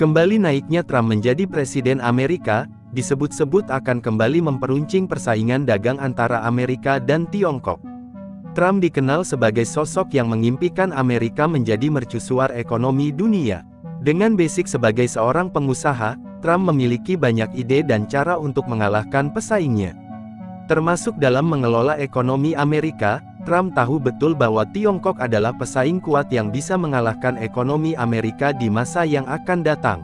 Kembali naiknya Trump menjadi Presiden Amerika, disebut-sebut akan kembali memperuncing persaingan dagang antara Amerika dan Tiongkok. Trump dikenal sebagai sosok yang mengimpikan Amerika menjadi mercusuar ekonomi dunia. Dengan basic sebagai seorang pengusaha, Trump memiliki banyak ide dan cara untuk mengalahkan pesaingnya. Termasuk dalam mengelola ekonomi Amerika, Trump tahu betul bahwa Tiongkok adalah pesaing kuat yang bisa mengalahkan ekonomi Amerika di masa yang akan datang.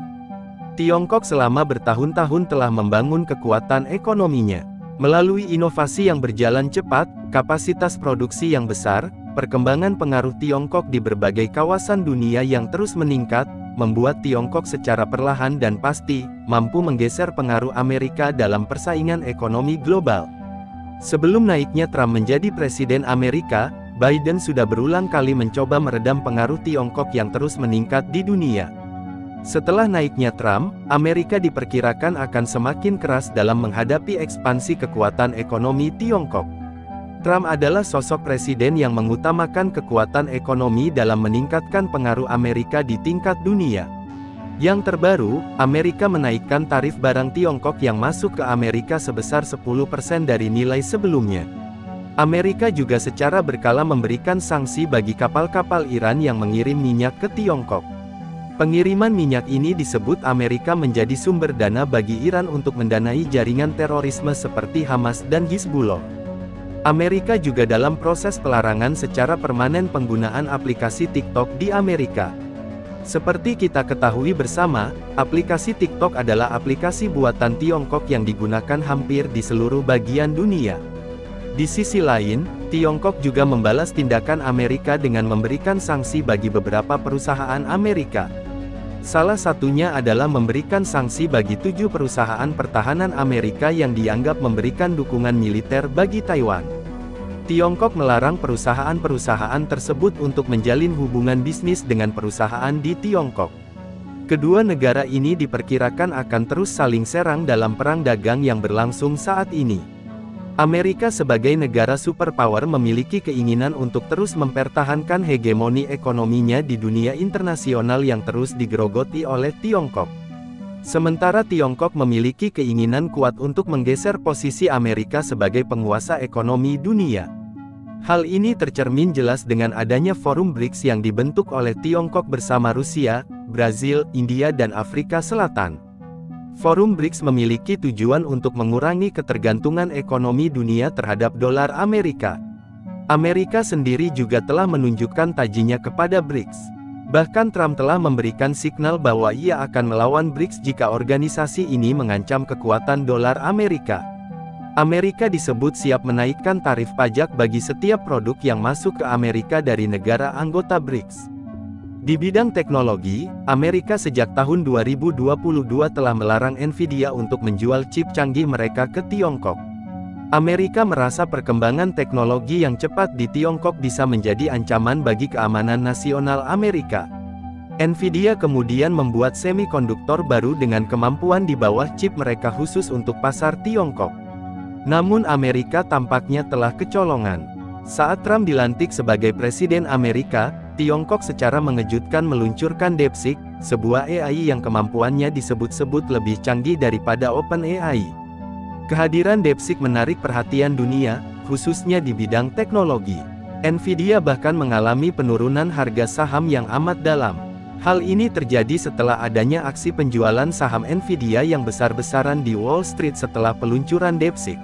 Tiongkok selama bertahun-tahun telah membangun kekuatan ekonominya. Melalui inovasi yang berjalan cepat, kapasitas produksi yang besar, perkembangan pengaruh Tiongkok di berbagai kawasan dunia yang terus meningkat, membuat Tiongkok secara perlahan dan pasti, mampu menggeser pengaruh Amerika dalam persaingan ekonomi global. Sebelum naiknya Trump menjadi Presiden Amerika, Biden sudah berulang kali mencoba meredam pengaruh Tiongkok yang terus meningkat di dunia. Setelah naiknya Trump, Amerika diperkirakan akan semakin keras dalam menghadapi ekspansi kekuatan ekonomi Tiongkok. Trump adalah sosok presiden yang mengutamakan kekuatan ekonomi dalam meningkatkan pengaruh Amerika di tingkat dunia. Yang terbaru, Amerika menaikkan tarif barang Tiongkok yang masuk ke Amerika sebesar 10% dari nilai sebelumnya. Amerika juga secara berkala memberikan sanksi bagi kapal-kapal Iran yang mengirim minyak ke Tiongkok. Pengiriman minyak ini disebut Amerika menjadi sumber dana bagi Iran untuk mendanai jaringan terorisme seperti Hamas dan Hizbullah. Amerika juga dalam proses pelarangan secara permanen penggunaan aplikasi TikTok di Amerika. Seperti kita ketahui bersama, aplikasi TikTok adalah aplikasi buatan Tiongkok yang digunakan hampir di seluruh bagian dunia. Di sisi lain, Tiongkok juga membalas tindakan Amerika dengan memberikan sanksi bagi beberapa perusahaan Amerika. Salah satunya adalah memberikan sanksi bagi 7 perusahaan pertahanan Amerika yang dianggap memberikan dukungan militer bagi Taiwan. Tiongkok melarang perusahaan-perusahaan tersebut untuk menjalin hubungan bisnis dengan perusahaan di Tiongkok. Kedua negara ini diperkirakan akan terus saling serang dalam perang dagang yang berlangsung saat ini. Amerika sebagai negara superpower memiliki keinginan untuk terus mempertahankan hegemoni ekonominya di dunia internasional yang terus digerogoti oleh Tiongkok. Sementara Tiongkok memiliki keinginan kuat untuk menggeser posisi Amerika sebagai penguasa ekonomi dunia. Hal ini tercermin jelas dengan adanya forum BRICS yang dibentuk oleh Tiongkok bersama Rusia, Brazil, India dan Afrika Selatan. Forum BRICS memiliki tujuan untuk mengurangi ketergantungan ekonomi dunia terhadap dolar Amerika. Amerika sendiri juga telah menunjukkan tajinya kepada BRICS. Bahkan Trump telah memberikan signal bahwa ia akan melawan BRICS jika organisasi ini mengancam kekuatan dolar Amerika. Amerika disebut siap menaikkan tarif pajak bagi setiap produk yang masuk ke Amerika dari negara anggota BRICS. Di bidang teknologi, Amerika sejak tahun 2022 telah melarang Nvidia untuk menjual chip canggih mereka ke Tiongkok. Amerika merasa perkembangan teknologi yang cepat di Tiongkok bisa menjadi ancaman bagi keamanan nasional Amerika. Nvidia kemudian membuat semikonduktor baru dengan kemampuan di bawah chip mereka khusus untuk pasar Tiongkok. Namun Amerika tampaknya telah kecolongan. Saat Trump dilantik sebagai Presiden Amerika, Tiongkok secara mengejutkan meluncurkan DeepSeek, sebuah AI yang kemampuannya disebut-sebut lebih canggih daripada OpenAI. Kehadiran DeepSeek menarik perhatian dunia, khususnya di bidang teknologi. Nvidia bahkan mengalami penurunan harga saham yang amat dalam. Hal ini terjadi setelah adanya aksi penjualan saham Nvidia yang besar-besaran di Wall Street setelah peluncuran DeepSeek.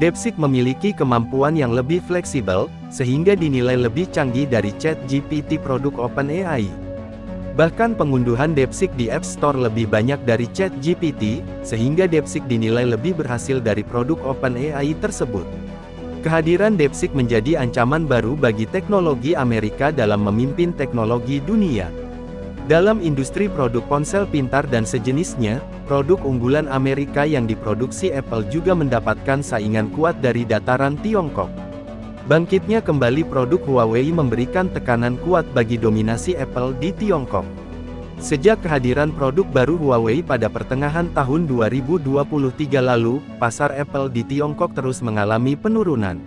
DeepSeek memiliki kemampuan yang lebih fleksibel, sehingga dinilai lebih canggih dari ChatGPT produk OpenAI. Bahkan pengunduhan DeepSeek di App Store lebih banyak dari ChatGPT, sehingga DeepSeek dinilai lebih berhasil dari produk OpenAI tersebut. Kehadiran DeepSeek menjadi ancaman baru bagi teknologi Amerika dalam memimpin teknologi dunia. Dalam industri produk ponsel pintar dan sejenisnya, produk unggulan Amerika yang diproduksi Apple juga mendapatkan saingan kuat dari dataran Tiongkok. Bangkitnya kembali produk Huawei memberikan tekanan kuat bagi dominasi Apple di Tiongkok. Sejak kehadiran produk baru Huawei pada pertengahan tahun 2023 lalu, pasar Apple di Tiongkok terus mengalami penurunan.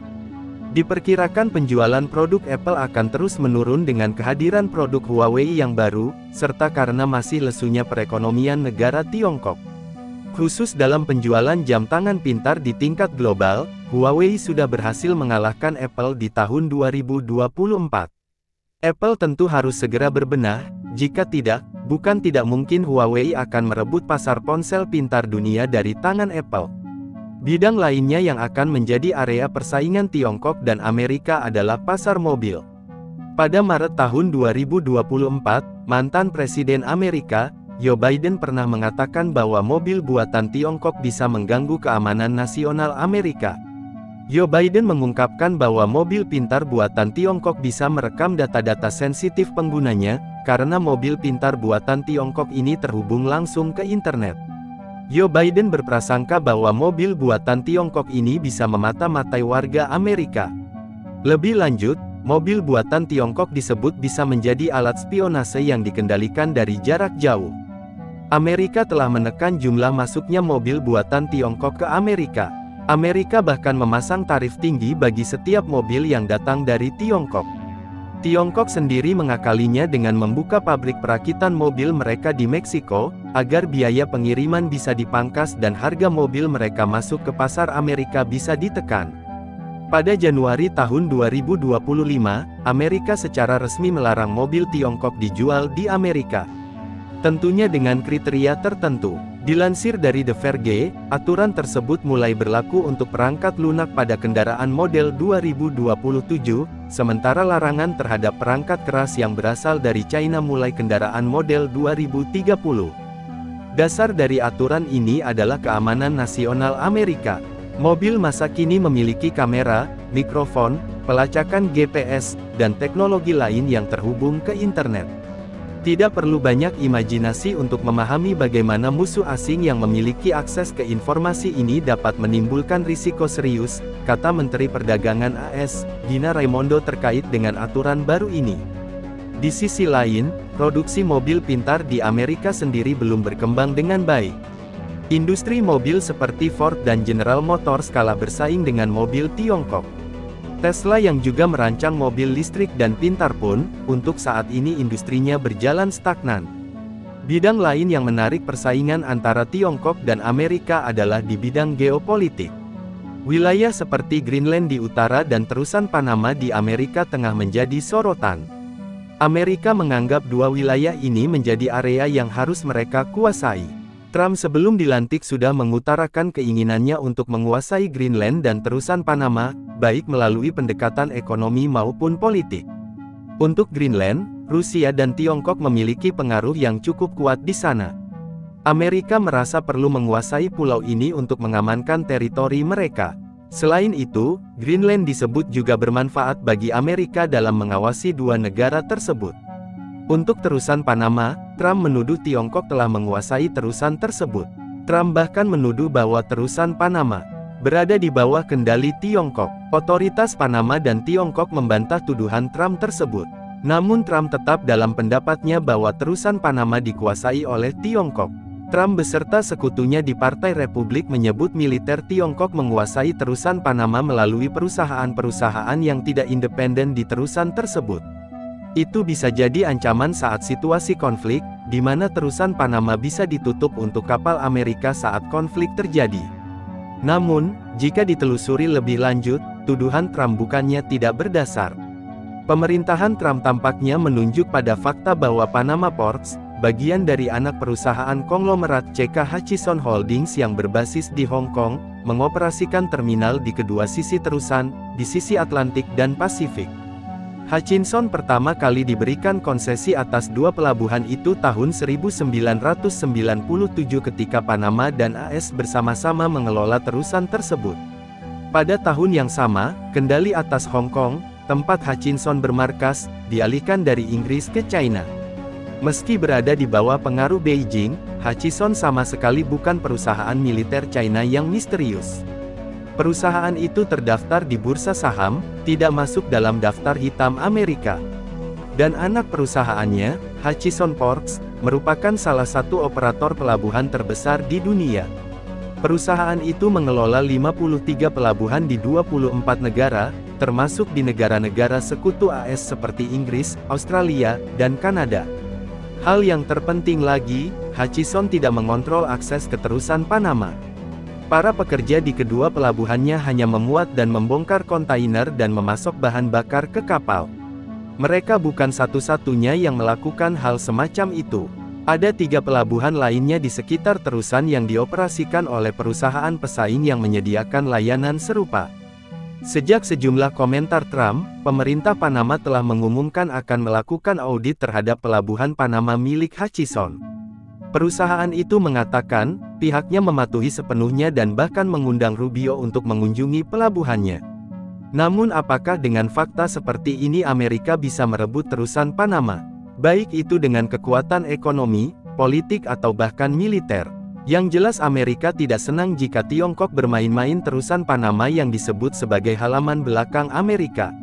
Diperkirakan penjualan produk Apple akan terus menurun dengan kehadiran produk Huawei yang baru, serta karena masih lesunya perekonomian negara Tiongkok. Khusus dalam penjualan jam tangan pintar di tingkat global, Huawei sudah berhasil mengalahkan Apple di tahun 2024. Apple tentu harus segera berbenah, jika tidak, bukan tidak mungkin Huawei akan merebut pasar ponsel pintar dunia dari tangan Apple. Bidang lainnya yang akan menjadi area persaingan Tiongkok dan Amerika adalah pasar mobil. Pada Maret tahun 2024, mantan Presiden Amerika, Joe Biden pernah mengatakan bahwa mobil buatan Tiongkok bisa mengganggu keamanan nasional Amerika. Joe Biden mengungkapkan bahwa mobil pintar buatan Tiongkok bisa merekam data-data sensitif penggunanya, karena mobil pintar buatan Tiongkok ini terhubung langsung ke internet. Joe Biden berprasangka bahwa mobil buatan Tiongkok ini bisa memata-matai warga Amerika. Lebih lanjut, mobil buatan Tiongkok disebut bisa menjadi alat spionase yang dikendalikan dari jarak jauh. Amerika telah menekan jumlah masuknya mobil buatan Tiongkok ke Amerika. Amerika bahkan memasang tarif tinggi bagi setiap mobil yang datang dari Tiongkok. Tiongkok sendiri mengakalinya dengan membuka pabrik perakitan mobil mereka di Meksiko, agar biaya pengiriman bisa dipangkas dan harga mobil mereka masuk ke pasar Amerika bisa ditekan. Pada Januari tahun 2025, Amerika secara resmi melarang mobil Tiongkok dijual di Amerika. Tentunya dengan kriteria tertentu. Dilansir dari The Verge, aturan tersebut mulai berlaku untuk perangkat lunak pada kendaraan model 2027, sementara larangan terhadap perangkat keras yang berasal dari China mulai kendaraan model 2030. Dasar dari aturan ini adalah keamanan nasional Amerika. Mobil masa kini memiliki kamera, mikrofon, pelacakan GPS, dan teknologi lain yang terhubung ke internet. Tidak perlu banyak imajinasi untuk memahami bagaimana musuh asing yang memiliki akses ke informasi ini dapat menimbulkan risiko serius, kata Menteri Perdagangan AS, Gina Raimondo terkait dengan aturan baru ini. Di sisi lain, produksi mobil pintar di Amerika sendiri belum berkembang dengan baik. Industri mobil seperti Ford dan General Motors kalah bersaing dengan mobil Tiongkok. Tesla yang juga merancang mobil listrik dan pintar pun, untuk saat ini industrinya berjalan stagnan. Bidang lain yang menarik persaingan antara Tiongkok dan Amerika adalah di bidang geopolitik. Wilayah seperti Greenland di utara dan terusan Panama di Amerika Tengah menjadi sorotan. Amerika menganggap dua wilayah ini menjadi area yang harus mereka kuasai. Trump sebelum dilantik sudah mengutarakan keinginannya untuk menguasai Greenland dan terusan Panama, baik melalui pendekatan ekonomi maupun politik. Untuk Greenland, Rusia dan Tiongkok memiliki pengaruh yang cukup kuat di sana. Amerika merasa perlu menguasai pulau ini untuk mengamankan teritori mereka. Selain itu, Greenland disebut juga bermanfaat bagi Amerika dalam mengawasi dua negara tersebut. Untuk terusan Panama, Trump menuduh Tiongkok telah menguasai terusan tersebut. Trump bahkan menuduh bahwa terusan Panama berada di bawah kendali Tiongkok. Otoritas Panama dan Tiongkok membantah tuduhan Trump tersebut. Namun Trump tetap dalam pendapatnya bahwa terusan Panama dikuasai oleh Tiongkok. Trump beserta sekutunya di Partai Republik menyebut militer Tiongkok menguasai terusan Panama melalui perusahaan-perusahaan yang tidak independen di terusan tersebut. Itu bisa jadi ancaman saat situasi konflik, di mana terusan Panama bisa ditutup untuk kapal Amerika saat konflik terjadi. Namun, jika ditelusuri lebih lanjut, tuduhan Trump bukannya tidak berdasar. Pemerintahan Trump tampaknya menunjuk pada fakta bahwa Panama Ports, bagian dari anak perusahaan konglomerat CK Hutchison Holdings yang berbasis di Hong Kong, mengoperasikan terminal di kedua sisi terusan, di sisi Atlantik dan Pasifik. Hutchison pertama kali diberikan konsesi atas dua pelabuhan itu tahun 1997 ketika Panama dan AS bersama-sama mengelola terusan tersebut. Pada tahun yang sama, kendali atas Hong Kong, tempat Hutchison bermarkas, dialihkan dari Inggris ke China. Meski berada di bawah pengaruh Beijing, Hutchison sama sekali bukan perusahaan militer China yang misterius. Perusahaan itu terdaftar di bursa saham, tidak masuk dalam daftar hitam Amerika. Dan anak perusahaannya, Hutchison Ports, merupakan salah satu operator pelabuhan terbesar di dunia. Perusahaan itu mengelola 53 pelabuhan di 24 negara, termasuk di negara-negara sekutu AS seperti Inggris, Australia, dan Kanada. Hal yang terpenting lagi, Hutchison tidak mengontrol akses ke terusan Panama. Para pekerja di kedua pelabuhannya hanya memuat dan membongkar kontainer dan memasok bahan bakar ke kapal. Mereka bukan satu-satunya yang melakukan hal semacam itu. Ada 3 pelabuhan lainnya di sekitar terusan yang dioperasikan oleh perusahaan pesaing yang menyediakan layanan serupa. Sejak sejumlah komentar Trump, pemerintah Panama telah mengumumkan akan melakukan audit terhadap pelabuhan Panama milik Hutchison. Perusahaan itu mengatakan, pihaknya mematuhi sepenuhnya dan bahkan mengundang Rubio untuk mengunjungi pelabuhannya. Namun apakah dengan fakta seperti ini Amerika bisa merebut terusan Panama? Baik itu dengan kekuatan ekonomi, politik atau bahkan militer. Yang jelas Amerika tidak senang jika Tiongkok bermain-main terusan Panama yang disebut sebagai halaman belakang Amerika.